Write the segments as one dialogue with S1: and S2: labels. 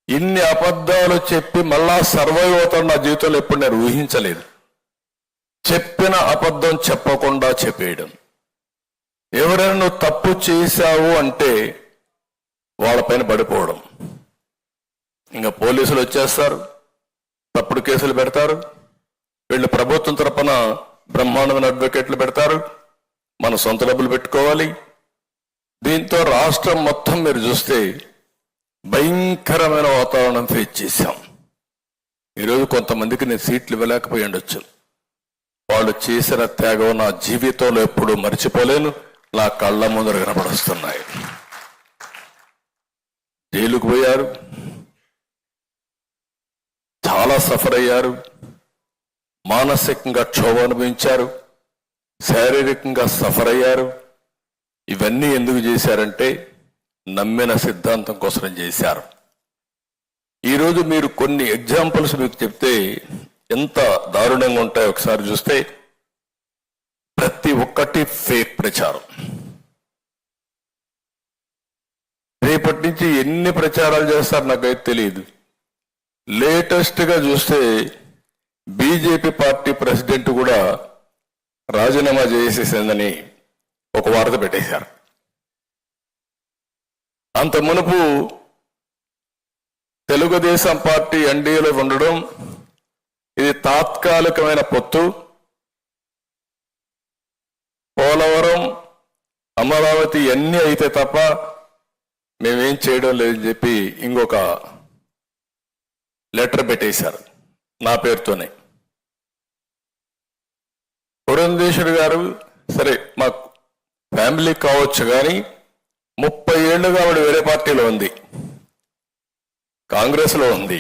S1: ఇన్ని అబద్ధాలు చెప్పి మళ్ళా సర్వైవ్ అవుతాడు నా జీవితంలో ఎప్పుడు నేను ఊహించలేదు. చెప్పిన అబద్ధం చెప్పకుండా చెప్పేయడం. ఎవరైనా నువ్వు తప్పు చేశావు అంటే వాళ్ళపైన పడిపోవడం. ఇంకా పోలీసులు వచ్చేస్తారు, తప్పుడు కేసులు పెడతారు, వీళ్ళు ప్రభుత్వం తరపున బ్రహ్మాండమైన అడ్వకేట్లు పెడతారు, మన సొంత డబ్బులు పెట్టుకోవాలి. దీంతో రాష్ట్రం మొత్తం మీరు చూస్తే భయంకరమైన వాతావరణం ఫేస్ చేశాం. ఈరోజు కొంతమందికి నేను సీట్లు ఇవ్వలేకపోయి ఉండొచ్చు. వాళ్ళు చేసిన త్యాగం నా జీవితంలో ఎప్పుడూ మర్చిపోలేను, నా కళ్ళ ముందర కనపడుస్తున్నాయి. జైలుకు పోయారు, చాలా సఫర్ అయ్యారు, మానసికంగా క్షోభ అనుభవించారు, శారీరకంగా సఫర్ అయ్యారు. ఇవన్నీ ఎందుకు చేశారంటే నమ్మిన సిద్ధాంతం కోసం చేశారు. ఈరోజు మీరు కొన్ని ఎగ్జాంపుల్స్ మీకు చెప్తే ఎంత దారుణంగా ఉంటాయో ఒకసారి చూస్తే, ప్రతి ఒక్కటి ఫేక్ ప్రచారం. రేపటి నుంచి ఎన్ని ప్రచారాలు చేస్తారు నాకైతే తెలియదు. లేటెస్ట్ గా చూస్తే బీజేపీ పార్టీ ప్రెసిడెంట్ కూడా రాజీనామా చేసేసిందని ఒక వార్త పెట్టేశారు. అంత మునుపు తెలుగుదేశం పార్టీ ఎన్డీఏలో ఉండడం, ఇది తాత్కాలికమైన పొత్తు, పోలవరం అమరావతి అన్నీ అయితే తప్ప మేమేం చేయడం లేదని చెప్పి ఇంకొక లెటర్ పెట్టేశారు నా పేరుతోనే. పురంధేశ్వరి గారు సరే మా ఫ్యామిలీ కావచ్చు, కానీ 30 ఏళ్లుగా ఆవిడ వేరే పార్టీలో ఉంది, కాంగ్రెస్ లో ఉంది,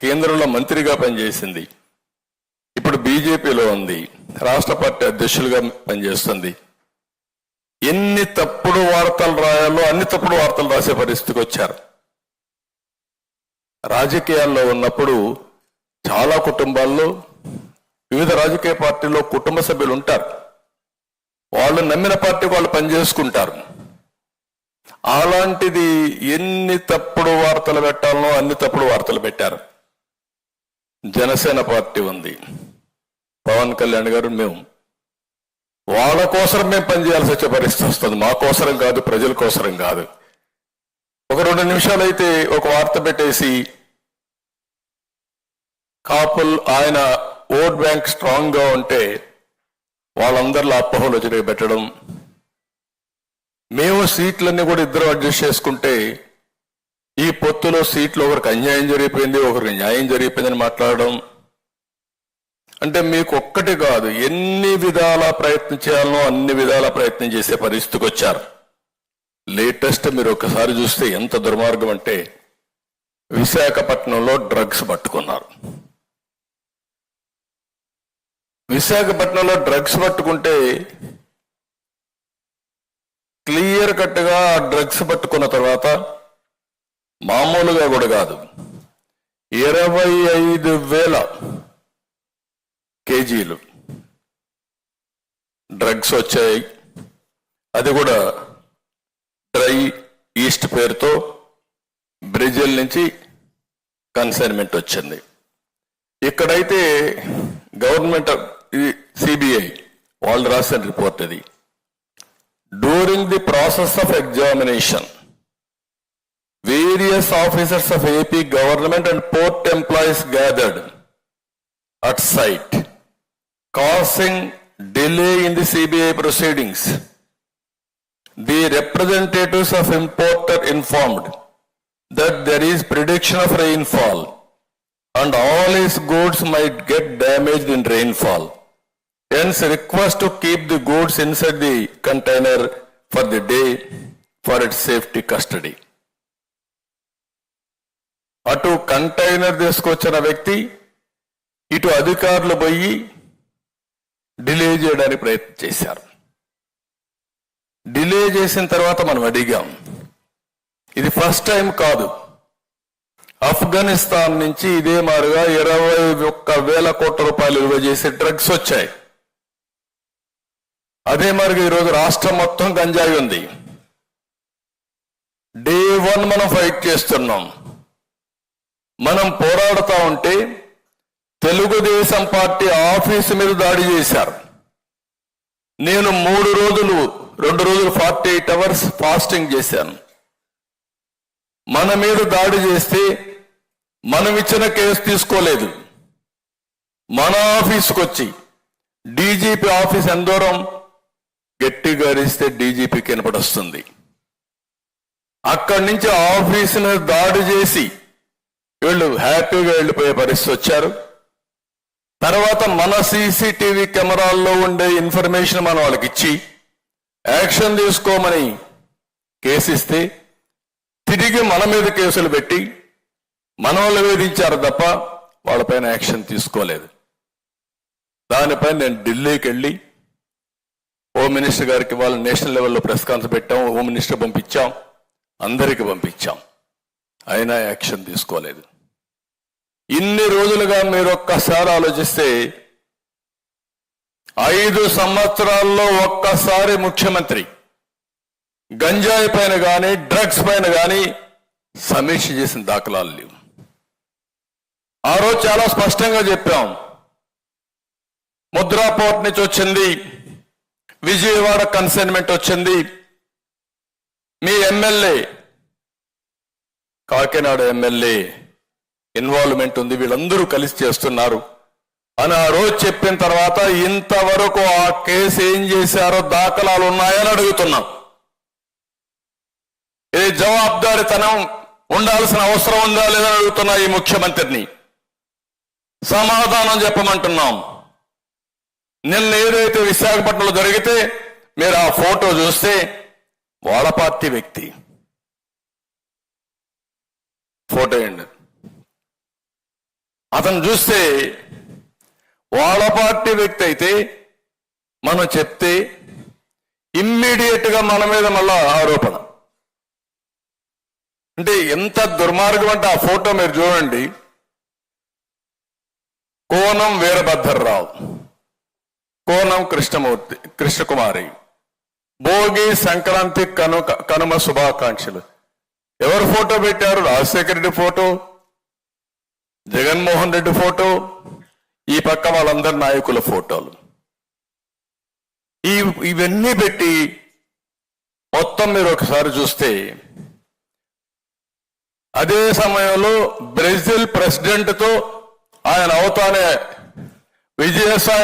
S1: కేంద్రంలో మంత్రిగా పనిచేసింది, ఇప్పుడు బీజేపీలో ఉంది, రాష్ట్ర పార్టీ అధ్యక్షులుగా పనిచేస్తుంది. ఎన్ని తప్పుడు వార్తలు రాయాలో అన్ని తప్పుడు వార్తలు రాసే పరిస్థితికి వచ్చారు. రాజకీయాల్లో ఉన్నప్పుడు చాలా కుటుంబాల్లో వివిధ రాజకీయ పార్టీల్లో కుటుంబ సభ్యులు ఉంటారు, వాళ్ళు నమ్మిన పార్టీకి వాళ్ళు పనిచేసుకుంటారు. అలాంటిది ఎన్ని తప్పుడు వార్తలు పెట్టాలనో అన్ని తప్పుడు వార్తలు పెట్టారు. జనసేన పార్టీ ఉంది, పవన్ కళ్యాణ్ గారు, మేము వాళ్ళ కోసం మేము పనిచేయాల్సి వచ్చే పరిస్థితి వస్తుంది, మా కోసరం కాదు, ప్రజల కోసరం కాదు. ఒక 2 నిమిషాలు అయితే ఒక వార్త పెట్టేసి కాపుల్ ఆయన ఓట్ బ్యాంక్ స్ట్రాంగ్ గా ఉంటే వాళ్ళందరిలో అపోహలు వచ్చి పెట్టడం, మేము సీట్లన్నీ కూడా ఇద్దరు అడ్జస్ట్ చేసుకుంటే ఈ పొత్తులో సీట్లు ఒకరికి అన్యాయం జరిగిపోయింది, ఒకరికి న్యాయం జరిగిపోయిందని మాట్లాడడం. అంటే మీకు ఒక్కటి కాదు, ఎన్ని విధాల ప్రయత్నం చేయాలనో అన్ని విధాల ప్రయత్నం చేసే పరిస్థితికి వచ్చారు. లేటెస్ట్ మీరు ఒకసారి చూస్తే ఎంత దుర్మార్గం అంటే, విశాఖపట్నంలో డ్రగ్స్ పట్టుకున్నారు. విశాఖపట్నంలో డ్రగ్స్ పట్టుకుంటే క్లియర్ కట్గా డ్రగ్స్ పట్టుకున్న తర్వాత మామూలుగా కూడా కాదు, 25,000 కేజీలు డ్రగ్స్ వచ్చాయి. అది కూడా డ్రై ఈస్ట్ పేరుతో బ్రెజిల్ నుంచి కన్సైన్మెంట్ వచ్చింది. ఇక్కడైతే గవర్నమెంట్ సిబిఐ వాళ్ళు రాసిన రిపోర్ట్ అది. During the process of examination various officers of AP government and port employees gathered at site, causing delay in the CBI proceedings. The representatives of importer informed that there is prediction of rainfall and all his goods might get damaged in rainfall. Hence request to keep the goods inside the container for the day for its safety custody. అటు container తీసుకొచ్చిన వ్యక్తి ఇటు అధికారులు పోయి delay చేయడానికి ప్రయత్నం చేశారు. Delay చేసిన తర్వాత మనం అడిగాం, ఇది ఫస్ట్ టైం కాదు, ఆఫ్ఘనిస్తాన్ నుంచి ఇదే మారుగా 21,000 కోట్ల రూపాయలు విలువ చేసే డ్రగ్స్ వచ్చాయి. అదే మారుగా ఈరోజు రాష్ట్రం మొత్తం గంజాయి ఉంది. Day 1 మనం ఫైట్ చేస్తున్నాం. మనం పోరాడుతూ ఉంటే తెలుగుదేశం పార్టీ ఆఫీసు మీద దాడి చేశారు. నేను 2 రోజులు 48 అవర్స్ ఫాస్టింగ్ చేశాను. మన మీద దాడి చేస్తే మనం ఇచ్చిన కేసు తీసుకోలేదు. మన ఆఫీసుకు వచ్చి డీజీపీ ఆఫీస్ ఎంత దూరం గట్టిగా అరిస్తే డీజీపీకి వినపడొస్తుంది. అక్కడి నుంచి ఆఫీసును దాడి చేసి వీళ్ళు హ్యాపీగా వెళ్ళిపోయే పరిస్థితి వచ్చారు. తర్వాత మన సీసీటీవీ కెమెరాల్లో ఉండే ఇన్ఫర్మేషన్ మనం వాళ్ళకి ఇచ్చి యాక్షన్ తీసుకోమని కేసిస్తే తిరిగి మన మీద కేసులు పెట్టి మన వాళ్ళు వేధించారు తప్ప వాళ్ళపైన యాక్షన్ తీసుకోలేదు. దానిపై నేను ఢిల్లీకి వెళ్ళి హోమ్ మినిస్టర్ గారికి వాళ్ళు నేషనల్ లెవెల్లో ప్రెస్ కాన్ఫరెన్స్ పెట్టాం, హోమ్ మినిస్టర్ పంపించాం, అందరికి పంపించాం, అయినా యాక్షన్ తీసుకోలేదు. ఇన్ని రోజులుగా మీరు ఒక్కసారి ఆలోచిస్తే 5 సంవత్సరాల్లో ఒక్కసారి ముఖ్యమంత్రి గంజాయి పైన కానీ డ్రగ్స్ పైన కానీ సమీక్ష చేసిన దాఖలాలు లేవు. ఆ రోజు చాలా స్పష్టంగా చెప్పాం, ముద్రా పోర్ట్ నుంచి వచ్చింది, విజయవాడ కన్సైన్మెంట్ వచ్చింది, మీ ఎమ్మెల్యే కాకినాడ ఎమ్మెల్యే ఇన్వాల్వ్మెంట్ ఉంది, వీళ్ళందరూ కలిసి చేస్తున్నారు అని ఆ రోజు చెప్పిన తర్వాత ఇంతవరకు ఆ కేసు ఏం చేశారో దాఖలాలు ఉన్నాయని అడుగుతున్నాం. ఇది జవాబుదారీతనం ఉండాల్సిన అవసరం ఉందా లేదని అడుగుతున్నా ఈ ముఖ్యమంత్రిని. సమాధానం చెప్పమంటున్నాం. నిన్న ఏదైతే విశాఖపట్నంలో జరిగితే మీరు ఆ ఫోటో చూస్తే వాళ్ళ పార్టీ వ్యక్తి ఫోటో ఏంటి, అతను చూస్తే వాళ్ళ పార్టీ వ్యక్తి అయితే మనం చెప్తే ఇమ్మీడియట్ గా మన మీద మళ్ళా ఆరోపణ. అంటే ఎంత దుర్మార్గం అంటే ఆ ఫోటో మీరు చూడండి. కోనం వీరభద్రరావు, కోనం కృష్ణకుమారి, భోగి సంక్రాంతి కనుమ శుభాకాంక్షలు. ఎవరు ఫోటో పెట్టారు? రాజశేఖర రెడ్డి ఫోటో, జగన్మోహన్ రెడ్డి ఫోటో, ఈ పక్క వాళ్ళందరి నాయకుల ఫోటోలు. ఇవన్నీ పెట్టి మొత్తం మీరు ఒకసారి చూస్తే అదే సమయంలో బ్రెజిల్ ప్రెసిడెంట్ తో ఆయన అవుతానే విజయసాయి